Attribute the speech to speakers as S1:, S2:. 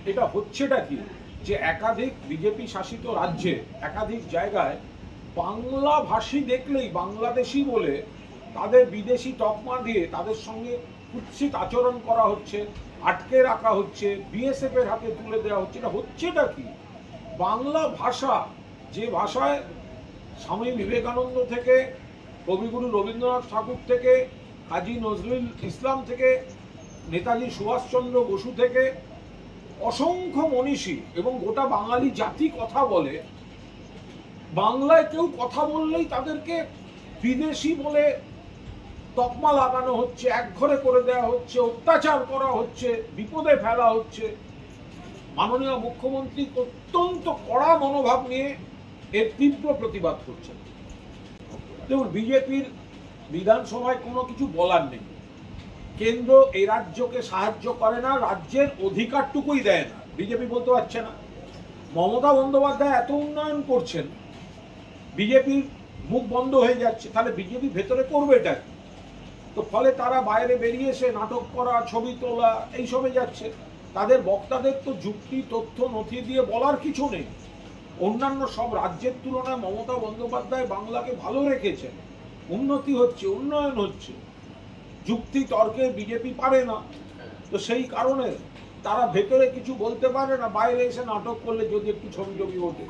S1: এটা হচ্ছেটা কি যে একাধিক বিজেপি শাসিত রাজ্যে একাধিক জায়গায় বাংলা ভাষী দেখলেই বাংলাদেশি বলে তাদের বিদেশি তকমা দিয়ে তাদের সঙ্গে কুৎসিত আচরণ করা হচ্ছে, আটকে রাখা হচ্ছে, বিএসএফ এর হাতে তুলে দেওয়া হচ্ছে। এটা হচ্ছেটা কি? বাংলা ভাষা, যে ভাষায় স্বামী বিবেকানন্দ থেকে কবিগুরু রবীন্দ্রনাথ ঠাকুর থেকে কাজী নজরুল ইসলাম থেকে নেতাজি সুভাষচন্দ্র বসু থেকে অসংখ্য মনীষী এবং গোটা বাঙালি জাতি কথা বলে, বাংলায় কেউ কথা বললেই তাদেরকে বিদেশি বলে তকমা লাগানো হচ্ছে, একঘরে করে দেওয়া হচ্ছে, অত্যাচার করা হচ্ছে, বিপদে ফেলা হচ্ছে। মাননীয় মুখ্যমন্ত্রী অত্যন্ত কড়া মনোভাব নিয়ে এর তীব্র প্রতিবাদ করছেন। দেখুন, বিজেপির বিধানসভায় কোনো কিছু বলার নেই। কেন্দ্র এই রাজ্যকে সাহায্য করে না, রাজ্যের অধিকারটুকুই দেয় না। বিজেপি বলতে পারছে না। মমতা বন্দ্যোপাধ্যায় এত উন্নয়ন করছেন, বিজেপির মুখ বন্ধ হয়ে যাচ্ছে, তাহলে বিজেপি ভেতরে করবে এটা কি? তো ফলে তারা বাইরে বেরিয়ে এসে নাটক করা, ছবি তোলা, এইসবে যাচ্ছে। তাদের বক্তাদের তো যুক্তি, তথ্য, নথি দিয়ে বলার কিছু নেই। অন্যান্য সব রাজ্যের তুলনায় মমতা বন্দ্যোপাধ্যায় বাংলাকে ভালো রেখেছেন, উন্নতি হচ্ছে, উন্নয়ন হচ্ছে। যুক্তি তর্কে বিজেপি পারে না, তো সেই কারণে তারা ভেতরে কিছু বলতে পারে না, বাইরে এসে নাটক করলে যদি একটু ছবি ওঠে।